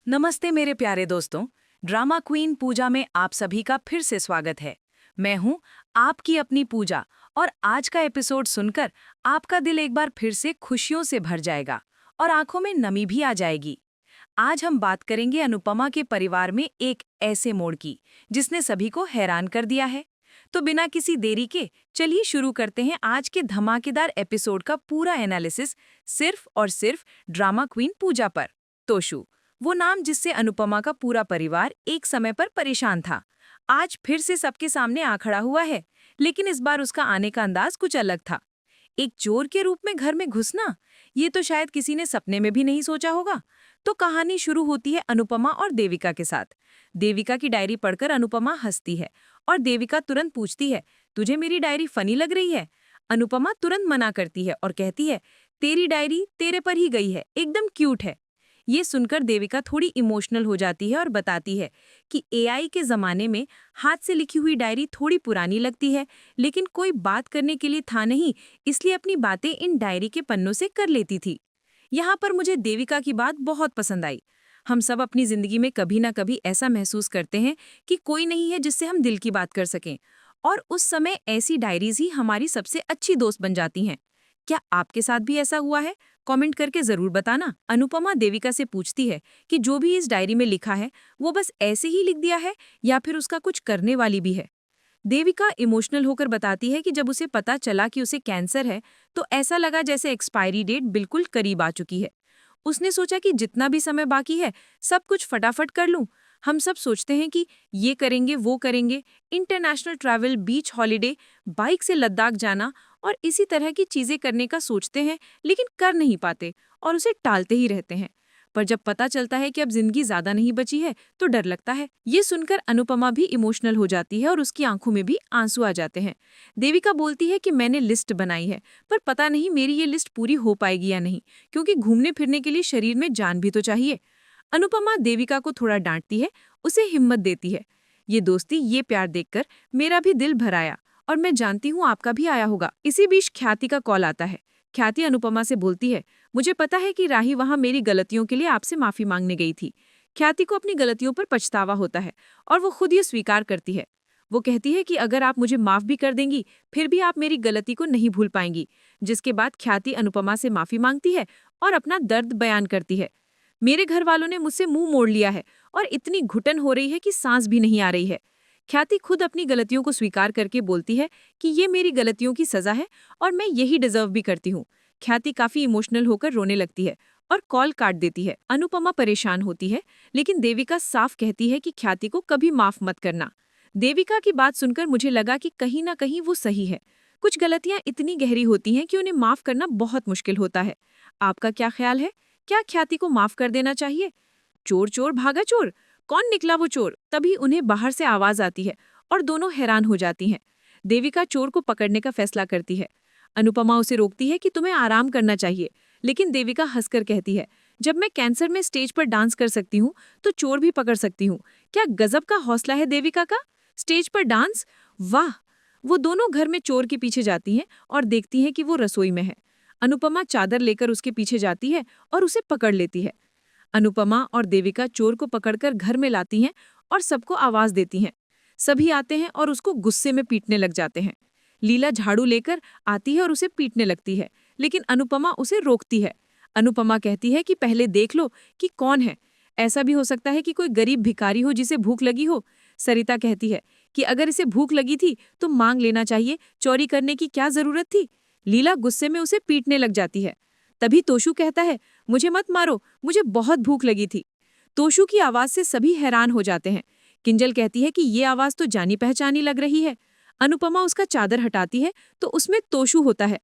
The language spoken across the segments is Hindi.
नमस्ते मेरे प्यारे दोस्तों। ड्रामा क्वीन पूजा में आप सभी का फिर से स्वागत है। मैं हूं आपकी अपनी पूजा और आज का एपिसोड सुनकर आपका दिल एक बार फिर से खुशियों से भर जाएगा और आंखों में नमी भी आ जाएगी। आज हम बात करेंगे अनुपमा के परिवार में एक ऐसे मोड़ की जिसने सभी को हैरान कर दिया है। तो बिना किसी देरी के चलिए शुरू करते हैं आज के धमाकेदार एपिसोड का पूरा एनालिसिस, सिर्फ और सिर्फ ड्रामा क्वीन पूजा पर। तोशु, वो नाम जिससे अनुपमा का पूरा परिवार एक समय पर परेशान था, आज फिर से सबके सामने आ खड़ा हुआ है। लेकिन इस बार उसका आने का अंदाज कुछ अलग था। एक चोर के रूप में घर में घुसना, ये तो शायद किसी ने सपने में भी नहीं सोचा होगा। तो कहानी शुरू होती है अनुपमा और देविका के साथ। देविका की डायरी पढ़कर अनुपमा हंसती है और देविका तुरंत पूछती है, तुझे मेरी डायरी फनी लग रही है? अनुपमा तुरंत मना करती है और कहती है, तेरी डायरी तेरे पर ही गई है, एकदम क्यूट है। ये सुनकर देविका थोड़ी इमोशनल हो जाती है और बताती है कि एआई के ज़माने में हाथ से लिखी हुई डायरी थोड़ी पुरानी लगती है, लेकिन कोई बात करने के लिए था नहीं, इसलिए अपनी बातें इन डायरी के पन्नों से कर लेती थी। यहाँ पर मुझे देविका की बात बहुत पसंद आई। हम सब अपनी ज़िंदगी में कभी ना कभी ऐसा महसूस करते हैं कि कोई नहीं है जिससे हम दिल की बात कर सकें, और उस समय ऐसी डायरीज ही हमारी सबसे अच्छी दोस्त बन जाती हैं। क्या आपके साथ भी ऐसा हुआ है? कमेंट करके जरूर बताना। अनुपमा देविका से पूछती है कि जो भी इस डायरी में लिखा है वो बस ऐसे ही लिख दिया है या फिर उसका कुछ करने वाली भी है। देविका इमोशनल होकर बताती है कि जब उसे पता चला कि उसे कैंसर है तो ऐसा लगा जैसे एक्सपायरी डेट बिल्कुल करीब आ चुकी है। उसने सोचा कि जितना भी समय बाकी है सब कुछ फटाफट कर लूं। हम सब सोचते हैं कि ये करेंगे वो करेंगे, इंटरनेशनल ट्रैवल, बीच हॉलिडे, बाइक से लद्दाख जाना और इसी तरह की चीजें करने का सोचते हैं, लेकिन कर नहीं पाते और उसे टालते ही रहते हैं। पर जब पता चलता है कि अब जिंदगी ज्यादा नहीं बची है तो डर लगता है। ये सुनकर अनुपमा भी इमोशनल हो जाती है और उसकी आंखों में भी आंसू आ जाते हैं। देविका बोलती है कि मैंने लिस्ट बनाई है, पर पता नहीं मेरी ये लिस्ट पूरी हो पाएगी या नहीं, क्योंकि घूमने फिरने के लिए शरीर में जान भी तो चाहिए। अनुपमा देविका को थोड़ा डांटती है, उसे हिम्मत देती है। ये दोस्ती, ये प्यार देखकर मेरा भी दिल भर आया और मैं जानती हूँ आपका भी आया होगा। इसी बीच ख्याति का कॉल आता है। ख्याति अनुपमा से बोलती है, मुझे पता है कि राही वहां मेरी गलतियों के लिए आपसे माफी मांगने गई थी। ख्याति को अपनी गलतियों पर पछतावा होता है और वो खुद ये स्वीकार करती है। वो कहती है कि अगर आप मुझे माफ भी कर देंगी फिर भी आप मेरी गलती को नहीं भूल पाएंगी। जिसके बाद ख्याति अनुपमा से माफी मांगती है और अपना दर्द बयान करती है। मेरे घर वालों ने मुझसे मुंह मोड़ लिया है और इतनी घुटन हो रही है कि सांस भी नहीं आ रही है। ख्याति खुद अपनी गलतियों को स्वीकार करके बोलती है कि ये मेरी गलतियों की सजा है और मैं यही डिजर्व भी करती हूँ। ख्याति काफी इमोशनल होकर रोने लगती है और कॉल काट देती है। अनुपमा परेशान होती है, लेकिन देविका साफ कहती है कि ख्याति को कभी माफ मत करना। देविका की बात सुनकर मुझे लगा कि कहीं ना कहीं वो सही है। कुछ गलतियां इतनी गहरी होती हैं कि उन्हें माफ करना बहुत मुश्किल होता है। आपका क्या ख्याल है? क्या ख्याति को माफ कर देना चाहिए? चोर चोर भागा चोर, कौन निकला वो चोर? तभी उन्हें बाहर से आवाज आती है और दोनों हैरान हो जाती हैं। देविका चोर को पकड़ने का फैसला करती है। अनुपमा उसे रोकती है कि तुम्हें आराम करना चाहिए, लेकिन देविका हंसकर कहती है, जब मैं कैंसर में स्टेज पर डांस कर सकती हूँ तो चोर भी पकड़ सकती हूँ। क्या गजब का हौसला है देविका का! स्टेज पर डांस, वाह! वो दोनों घर में चोर के पीछे जाती हैं और देखती हैं कि वो रसोई में है। अनुपमा चादर लेकर उसके पीछे जाती है और उसे पकड़ लेती है। अनुपमा और देविका चोर को पकड़कर घर में लाती हैं और सबको आवाज देती हैं। सभी आते हैं और उसको गुस्से में पीटने लग जाते हैं। लीला झाड़ू लेकर आती है और उसे पीटने लगती है, लेकिन अनुपमा उसे रोकती है। अनुपमा कहती है कि पहले देख लो कि कौन है। ऐसा भी हो सकता है कि कोई गरीब भिखारी हो जिसे भूख लगी हो। सरिता कहती है कि अगर इसे भूख लगी थी तो मांग लेना चाहिए, चोरी करने की क्या जरूरत थी। लीला गुस्से में उसे पीटने लग जाती है। तभी तोशु कहता है, मुझे मत मारो, मुझे बहुत भूख लगी थी। तोशु की आवाज से सभी हैरान हो जाते हैं। किंजल कहती है कि ये आवाज तो जानी पहचानी लग रही है। अनुपमा उसका चादर हटाती है तो उसमें तोशु होता है।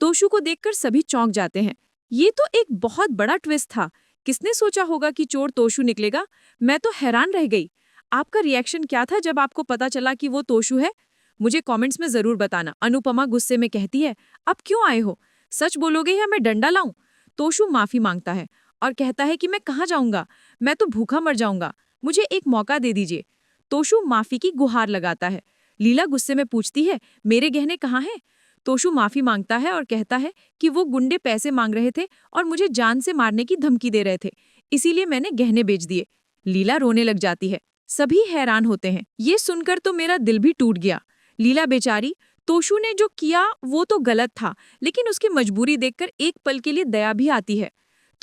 तोशु को देखकर सभी चौंक जाते हैं। ये तो एक बहुत बड़ा ट्विस्ट था। किसने सोचा होगा कि चोर तोशु निकलेगा? मैं तो हैरान रह गई। आपका रिएक्शन क्या था जब आपको पता चला कि वो तोशु है? मुझे कमेंट्स में जरूर बताना। अनुपमा गुस्से में कहती है, अब क्यों आए हो? सच बोलोगे या मैं डंडा लाऊं? तोशु माफी मांगता है और कहता है कि मैं कहाँ जाऊंगा, मैं तो भूखा मर जाऊंगा, मुझे एक मौका दे दीजिए। तोशु माफी की गुहार लगाता है। लीला गुस्से में पूछती है, मेरे गहने कहाँ हैं? तोशु माफी मांगता है और कहता है कि वो गुंडे पैसे मांग रहे थे और मुझे जान से मारने की धमकी दे रहे थे, इसीलिए मैंने गहने बेच दिए। लीला रोने लग जाती है। सभी हैरान होते हैं। ये सुनकर तो मेरा दिल भी टूट गया। लीला बेचारी, तोशु ने जो किया वो तो गलत था, लेकिन उसकी मजबूरी देखकर एक पल के लिए दया भी आती है।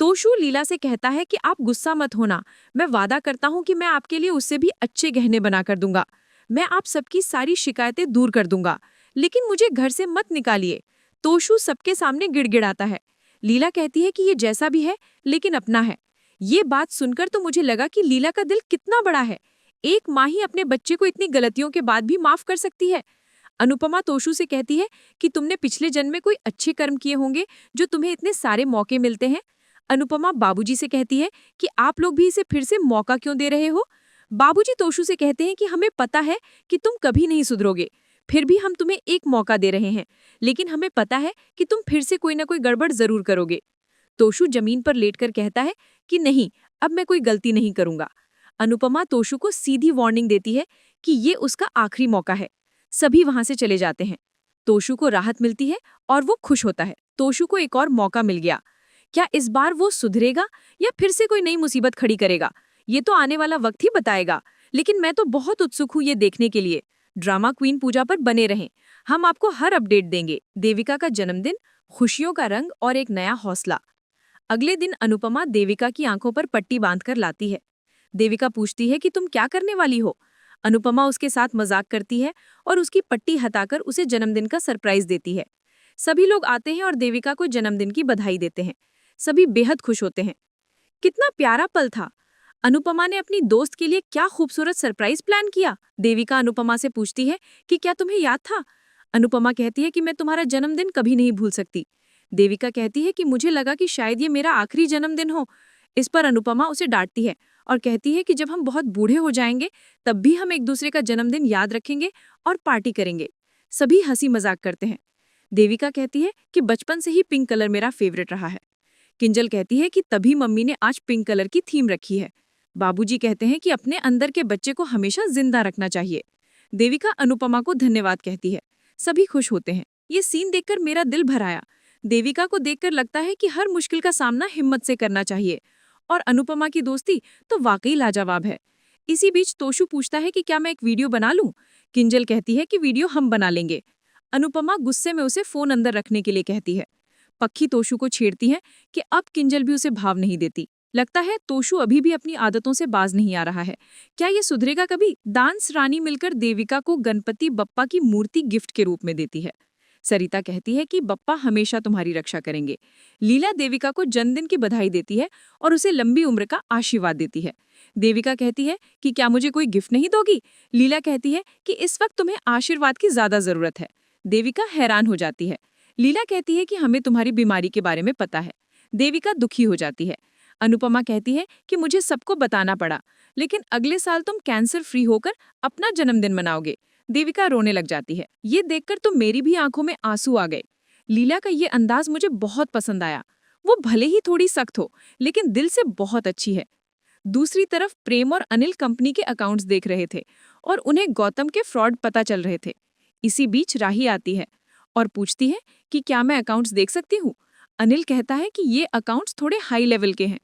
तोशु लीला से कहता है कि आप गुस्सा मत होना, मैं वादा करता हूँ कि मैं आपके लिए उससे भी अच्छे गहने बनाकर दूंगा। मैं आप सबकी सारी शिकायतें दूर कर दूंगा, लेकिन मुझे घर से मत निकालिए। तोशु सबके सामने गिड़गिड़ाता है। लीला कहती है कि ये जैसा भी है लेकिन अपना है। ये बात सुनकर तो मुझे लगा कि लीला का दिल कितना बड़ा है। एक माँ ही अपने बच्चे को इतनी गलतियों के बाद भी माफ कर सकती है। अनुपमा तोशु से कहती है कि तुमने पिछले जन्म में कोई अच्छे कर्म किए होंगे जो तुम्हें इतने सारे मौके मिलते हैं। अनुपमा बाबूजी से कहती है कि आप लोग भी इसे फिर से मौका क्यों दे रहे हो। बाबूजी तोशु से कहते हैं कि हमें पता है कि तुम कभी नहीं सुधरोगे, फिर भी हम तुम्हें एक मौका दे रहे हैं, लेकिन हमें पता है कि तुम फिर से कोई ना कोई गड़बड़ जरूर करोगे। तोशु जमीन पर लेटकर कहता है कि नहीं, अब मैं कोई गलती नहीं करूंगा। अनुपमा तोशु को सीधी वार्निंग देती है कि ये उसका आखिरी मौका है। सभी वहां से चले जाते हैं। तोशु को राहत मिलती है और वो खुश होता है। तोशु को एक और मौका मिल गया। क्या इस बार वो सुधरेगा या फिर से कोई नई मुसीबत खड़ी करेगा? ये तो आने वाला वक्त ही बताएगा। लेकिन मैं तो बहुत उत्सुक हूँ ये देखने के लिए। ड्रामा क्वीन पूजा पर बने रहें। हम आपको हर अपडेट देंगे। देविका का जन्मदिन, खुशियों का रंग और एक नया हौसला। अगले दिन अनुपमा देविका की आंखों पर पट्टी बांधकर लाती है। देविका पूछती है कि तुम क्या करने वाली हो? अनुपमा उसके साथ मजाक करती है और उसकी पट्टी हटाकर उसे जन्मदिन का सरप्राइज देती है। सभी लोग आते हैं और देविका को जन्मदिन की बधाई देते हैं। सभी बेहद खुश होते हैं। कितना प्यारा पल था। अनुपमा ने अपनी दोस्त के लिए क्या खूबसूरत सरप्राइज प्लान किया। देविका अनुपमा से पूछती है कि क्या तुम्हें याद था? अनुपमा कहती है कि मैं तुम्हारा जन्मदिन कभी नहीं भूल सकती। देविका कहती है कि मुझे लगा कि शायद ये मेरा आखिरी जन्मदिन हो। इस पर अनुपमा उसे डांटती है और कहती है कि जब हम बहुत बूढ़े हो जाएंगे तब भी हम एक दूसरे का जन्मदिन याद रखेंगे और पार्टी करेंगे। सभी हंसी मजाक करते हैं। देविका कहती है कि बचपन से ही पिंक कलर मेरा फेवरेट रहा है। किंजल कहती है कि तभी मम्मी ने आज पिंक कलर की थीम रखी है। बाबूजी कहते हैं कि अपने अंदर के बच्चे को हमेशा जिंदा रखना चाहिए। देविका अनुपमा को धन्यवाद कहती है। सभी खुश होते हैं। ये सीन देखकर मेरा दिल भर आया। देविका को देखकर लगता है कि हर मुश्किल का सामना हिम्मत से करना चाहिए, और अनुपमा की दोस्ती तो वाकई लाजवाब है। इसी बीच तोशु पूछता है कि क्या मैं एक वीडियो बना लूं? किंजल कहती है कि वीडियो हम बना लेंगे। अनुपमा गुस्से में उसे फोन अंदर रखने के लिए कहती है। पक्की तोशु को छेड़ती है कि अब किंजल भी उसे भाव नहीं देती। लगता है तोशु अभी भी अपनी आदतों से बाज नहीं आ रहा है। क्या ये सुधरेगा कभी? डांस रानी मिलकर देविका को गणपति बप्पा की मूर्ति गिफ्ट के रूप में देती है। सरिता कहती है कि बप्पा हमेशा तुम्हारी रक्षा करेंगे। लीला देविका को जन्मदिन की बधाई देती है और उसे लंबी उम्र का आशीर्वाद देती है। देविका कहती है कि क्या मुझे कोई गिफ्ट नहीं दोगी? लीला कहती है कि इस वक्त तुम्हें आशीर्वाद की ज्यादा जरूरत है। देविका हैरान हो जाती है। लीला कहती है कि हमें तुम्हारी बीमारी के बारे में पता है। देविका दुखी हो जाती है। अनुपमा कहती है कि मुझे सबको बताना पड़ा, लेकिन अगले साल तुम कैंसर फ्री होकर अपना जन्मदिन मनाओगे। देविका रोने लग जाती है। ये देखकर तो मेरी भी आंखों में आंसू आ गए। लीला का ये अंदाज मुझे बहुत पसंद आया। वो भले ही थोड़ी सख्त हो, लेकिन दिल से बहुत अच्छी है। दूसरी तरफ प्रेम और अनिल कंपनी के अकाउंट्स देख रहे थे और उन्हें गौतम के फ्रॉड पता चल रहे थे। इसी बीच राही आती है और पूछती है कि क्या मैं अकाउंट्स देख सकती हूँ। अनिल कहता है कि ये अकाउंट्स थोड़े हाई लेवल के हैं,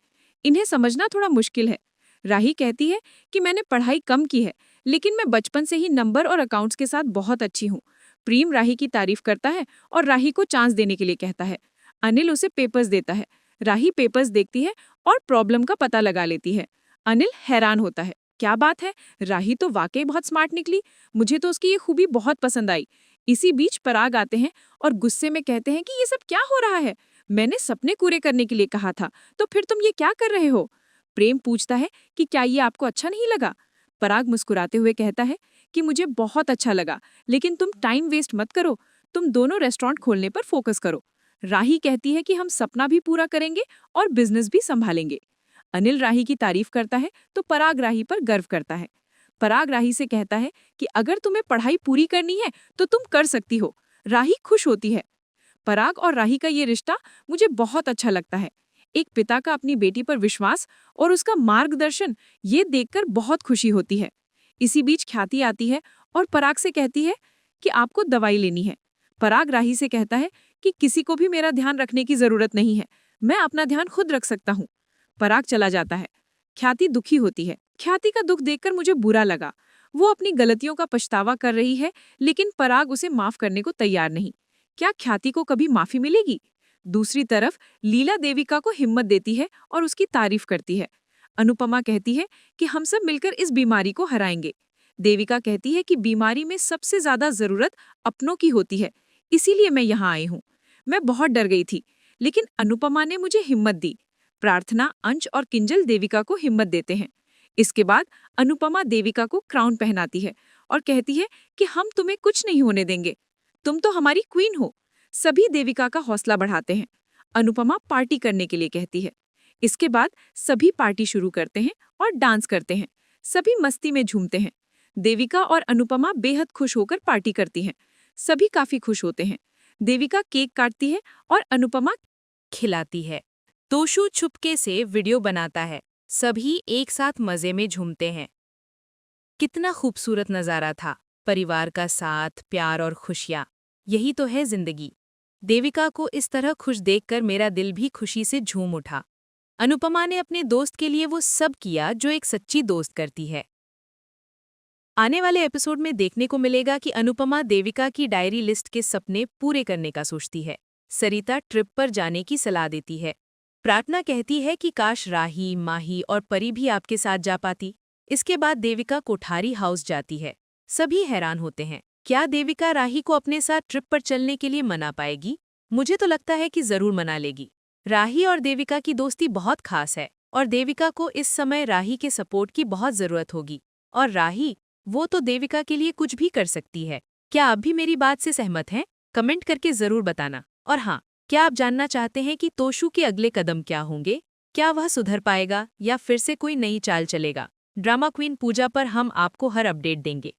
इन्हें समझना थोड़ा मुश्किल है। राही कहती है कि मैंने पढ़ाई कम की है, लेकिन मैं बचपन से ही नंबर और अकाउंट्स के साथ बहुत अच्छी हूँ। प्रेम राही की तारीफ करता है और राही को चांस देने के लिए कहता है। अनिल उसे पेपर्स देता है। राही पेपर्स देखती है और प्रॉब्लम का पता लगा लेती है। अनिल हैरान होता है। क्या बात है, राही तो वाकई बहुत स्मार्ट निकली। मुझे तो उसकी ये खूबी बहुत पसंद आई। इसी बीच पराग आते हैं और गुस्से में कहते हैं कि ये सब क्या हो रहा है? मैंने सपने पूरे करने के लिए कहा था, तो फिर तुम ये क्या कर रहे हो? प्रेम पूछता है कि क्या ये आपको अच्छा नहीं लगा? पराग मुस्कुराते हुए कहता है कि मुझे बहुत अच्छा लगा, लेकिन तुम टाइम वेस्ट मत करो। तुम दोनों रेस्टोरेंट खोलने पर फोकस करो। राही कहती है कि हम सपना भी पूरा करेंगे और बिजनेस भी संभालेंगे। अनिल राही की तारीफ करता है तो पराग राही पर गर्व करता है। पराग राही से कहता है कि अगर तुम्हें पढ़ाई पूरी करनी है तो तुम कर सकती हो। राही खुश होती है। पराग और राही का ये रिश्ता मुझे बहुत अच्छा लगता है। एक पिता का अपनी बेटी पर विश्वास और उसका मार्गदर्शन, ये देखकर बहुत खुशी होती है। इसी बीच ख्याति आती है और पराग से कहती है कि आपको दवाई लेनी है। पराग राही से कहता है कि किसी को भी मेरा ध्यान रखने की जरूरत नहीं है, मैं अपना ध्यान खुद रख सकता हूँ। पराग चला जाता है। ख्याति दुखी होती है। ख्याति का दुख देखकर मुझे बुरा लगा। वो अपनी गलतियों का पछतावा कर रही है, लेकिन पराग उसे माफ करने को तैयार नहीं। क्या ख्याति को कभी माफी मिलेगी? दूसरी तरफ लीला देविका को हिम्मत देती है और उसकी तारीफ करती है। अनुपमा कहती है कि हम सब मिलकर इस बीमारी को हराएंगे। देविका कहती है कि बीमारी में सबसे ज्यादा जरूरत अपनों की होती है, इसीलिए मैं यहाँ आई हूँ। मैं बहुत डर गई थी, लेकिन अनुपमा ने मुझे हिम्मत दी। प्रार्थना, अंश और किंजल देविका को हिम्मत देते हैं। इसके बाद अनुपमा देविका को क्राउन पहनाती है और कहती है कि हम तुम्हें कुछ नहीं होने देंगे, तुम तो हमारी क्वीन हो। सभी देविका का हौसला बढ़ाते हैं। अनुपमा पार्टी करने के लिए कहती है। इसके बाद सभी पार्टी शुरू करते हैं और डांस करते हैं। सभी मस्ती में झूमते हैं। देविका और अनुपमा बेहद खुश होकर पार्टी करती हैं। सभी काफी खुश होते हैं। देविका केक काटती है और अनुपमा खिलाती है। तोशु चुपके से वीडियो बनाता है। सभी एक साथ मजे में झूमते हैं। कितना खूबसूरत नजारा था। परिवार का साथ, प्यार और खुशियाँ, यही तो है जिंदगी। देविका को इस तरह खुश देखकर मेरा दिल भी खुशी से झूम उठा। अनुपमा ने अपने दोस्त के लिए वो सब किया जो एक सच्ची दोस्त करती है। आने वाले एपिसोड में देखने को मिलेगा कि अनुपमा देविका की डायरी लिस्ट के सपने पूरे करने का सोचती है। सरिता ट्रिप पर जाने की सलाह देती है। प्रार्थना कहती है कि काश राही, माही और परी भी आपके साथ जा पाती। इसके बाद देविका कोठारी हाउस जाती है। सभी हैरान होते हैं। क्या देविका राही को अपने साथ ट्रिप पर चलने के लिए मना पाएगी? मुझे तो लगता है कि जरूर मना लेगी। राही और देविका की दोस्ती बहुत खास है और देविका को इस समय राही के सपोर्ट की बहुत जरूरत होगी। और राही, वो तो देविका के लिए कुछ भी कर सकती है। क्या आप भी मेरी बात से सहमत हैं? कमेंट करके जरूर बताना। और हाँ, क्या आप जानना चाहते हैं कि तोशु के अगले कदम क्या होंगे? क्या वह सुधर पाएगा या फिर से कोई नई चाल चलेगा? ड्रामा क्वीन पूजा पर हम आपको हर अपडेट देंगे।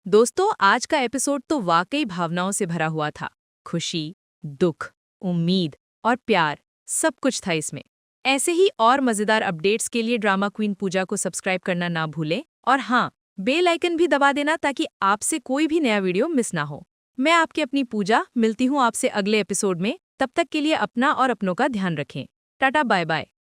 दोस्तों, आज का एपिसोड तो वाकई भावनाओं से भरा हुआ था। खुशी, दुख, उम्मीद और प्यार, सब कुछ था इसमें। ऐसे ही और मजेदार अपडेट्स के लिए ड्रामा क्वीन पूजा को सब्सक्राइब करना ना भूलें। और हाँ, बेल आइकन भी दबा देना ताकि आपसे कोई भी नया वीडियो मिस ना हो। मैं आपकी अपनी पूजा, मिलती हूँ आपसे अगले एपिसोड में। तब तक के लिए अपना और अपनों का ध्यान रखें। Tata, bye bye.